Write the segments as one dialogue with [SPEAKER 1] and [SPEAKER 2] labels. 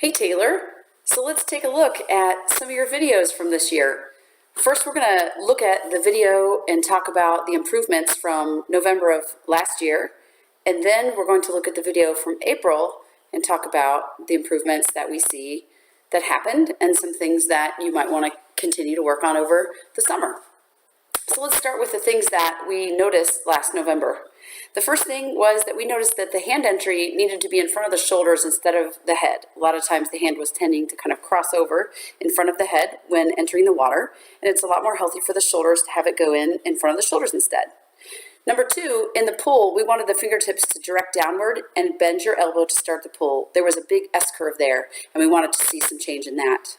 [SPEAKER 1] Hey Taylor, so let's take a look at some of your videos from this year. First, we're going to look at the video and talk about the improvements from November of last year, and then we're going to look at the video from April and talk about the improvements that we see that happened and some things that you might want to continue to work on over the summer. So let's start with the things that we noticed last November. The first thing was that we noticed that the hand entry needed to be in front of the shoulders instead of the head. A lot of times the hand was tending to kind of cross over in front of the head when entering the water, and it's a lot more healthy for the shoulders to have it go in front of the shoulders instead. Number two, in the pool, we wanted the fingertips to direct downward and bend your elbow to start the pool. There was a big S-curve there, and we wanted to see some change in that.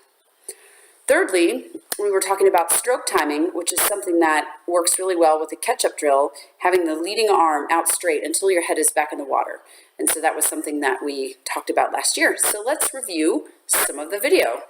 [SPEAKER 1] Thirdly, we were talking about stroke timing, which is something that works really well with the catch-up drill, having the leading arm out straight until your head is back in the water. And so that was something that we talked about last year. So let's review some of the video.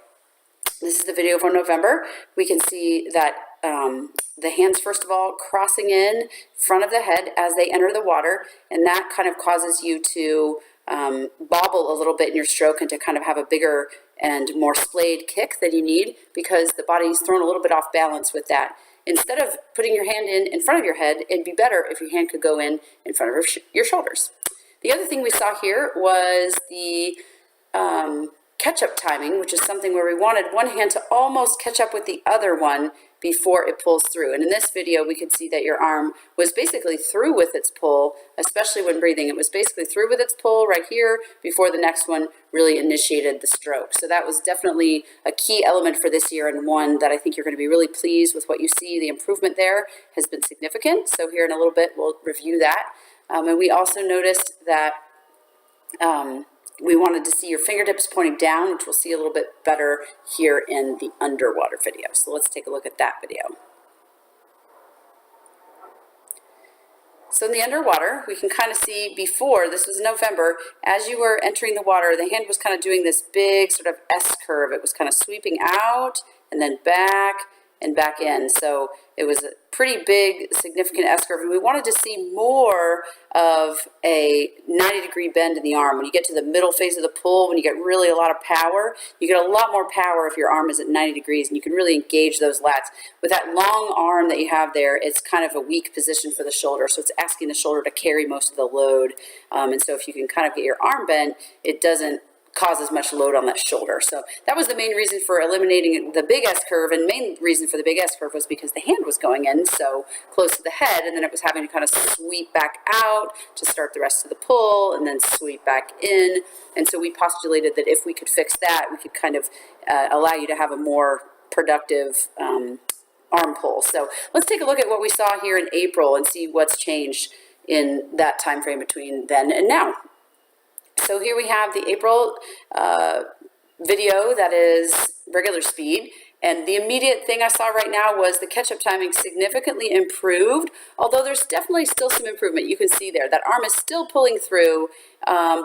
[SPEAKER 1] This is the video from November. We can see that the hands, first of all, crossing in front of the head as they enter the water, and that kind of causes you to bobble a little bit in your stroke and to kind of have a bigger and more splayed kick than you need because the body's thrown a little bit off balance with that. Instead of putting your hand in front of your head, it'd be better if your hand could go in front of your shoulders. The other thing we saw here was the catch-up timing, which is something where we wanted one hand to almost catch up with the other one before it pulls through. And in this video, we could see that your arm was basically through with its pull, especially when breathing. It was basically through with its pull right here before the next one really initiated the stroke. So that was definitely a key element for this year, and one that I think you're going to be really pleased with what you see. The improvement there has been significant. So here in a little bit, we'll review that. And we also noticed that we wanted to see your fingertips pointing down, which we'll see a little bit better here in the underwater video. So let's take a look at that video. So in the underwater, we can kind of see before, this was November, as you were entering the water, the hand was kind of doing this big sort of S-curve. It was kind of sweeping out and then back and back in. So it was a pretty big, significant S-curve, and we wanted to see more of a 90-degree bend in the arm. When you get to the middle phase of the pull, when you get really a lot of power, you get a lot more power if your arm is at 90 degrees, and you can really engage those lats. With that long arm that you have there, it's kind of a weak position for the shoulder, so it's asking the shoulder to carry most of the load. And so if you can kind of get your arm bent, it doesn't cause as much load on that shoulder. So that was the main reason for eliminating the big S-curve, and main reason for the big S-curve was because the hand was going in so close to the head, and then it was having to kind of sweep back out to start the rest of the pull, and then sweep back in. And so we postulated that if we could fix that, we could kind of allow you to have a more productive arm pull. So let's take a look at what we saw here in April and see what's changed in that time frame between then and now. So here we have the April video that is regular speed, and the immediate thing I saw right now was the catch-up timing significantly improved, although there's definitely still some improvement. You can see there that arm is still pulling through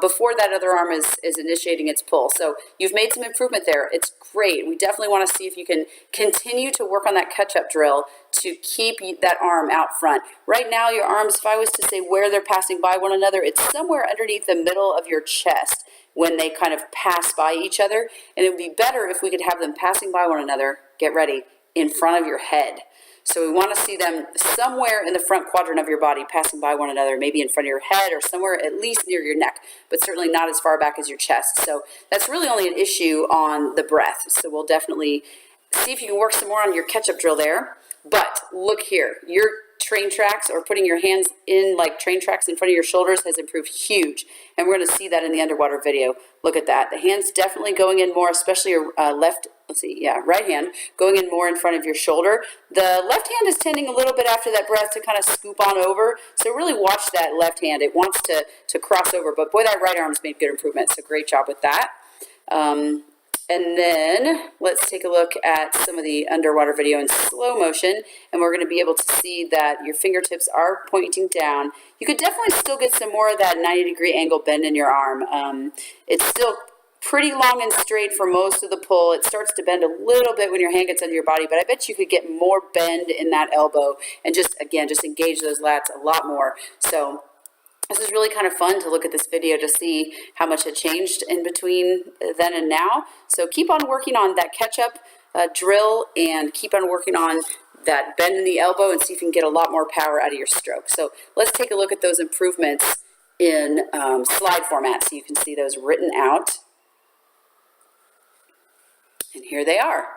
[SPEAKER 1] before that other arm is initiating its pull. So you've made some improvement there. It's great. We definitely want to see if you can continue to work on that catch-up drill to keep that arm out front. Right now, your arms, if I was to say where they're passing by one another, it's somewhere underneath the middle of your chest when they kind of pass by each other. And it would be better if we could have them passing by one another, get ready, in front of your head. So we want to see them somewhere in the front quadrant of your body passing by one another, maybe in front of your head or somewhere at least near your neck, but certainly not as far back as your chest. So that's really only an issue on the breath. So we'll definitely see if you can work some more on your catch-up drill there. But look here, your train tracks, or putting your hands in like train tracks in front of your shoulders, has improved huge. And we're going to see that in the underwater video. Look at that. The hand's definitely going in more, especially your right hand going in more in front of your shoulder. The left hand is tending a little bit after that breath to kind of scoop on over. So really watch that left hand. It wants to cross over. But boy, that right arm's made good improvement. So great job with that. And then let's take a look at some of the underwater video in slow motion, and we're going to be able to see that your fingertips are pointing down. You could definitely still get some more of that 90-degree angle bend in your arm. It's still pretty long and straight for most of the pull. It starts to bend a little bit when your hand gets under your body, but I bet you could get more bend in that elbow and just engage those lats a lot more. So This is really kind of fun to look at this video to see how much had changed in between then and now. So keep on working on that catch-up drill and keep on working on that bend in the elbow and see if you can get a lot more power out of your stroke. So let's take a look at those improvements in slide format so you can see those written out. And here they are.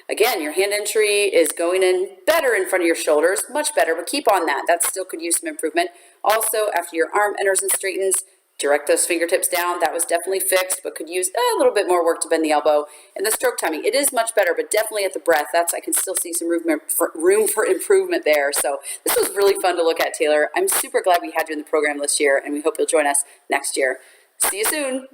[SPEAKER 1] Again, your hand entry is going in better in front of your shoulders, much better, but keep on that. That still could use some improvement. Also, after your arm enters and straightens, direct those fingertips down. That was definitely fixed, but could use a little bit more work to bend the elbow. And the stroke timing, it is much better, but definitely at the breath, I can still see some room for improvement there. So this was really fun to look at, Taylor. I'm super glad we had you in the program this year, and we hope you'll join us next year. See you soon.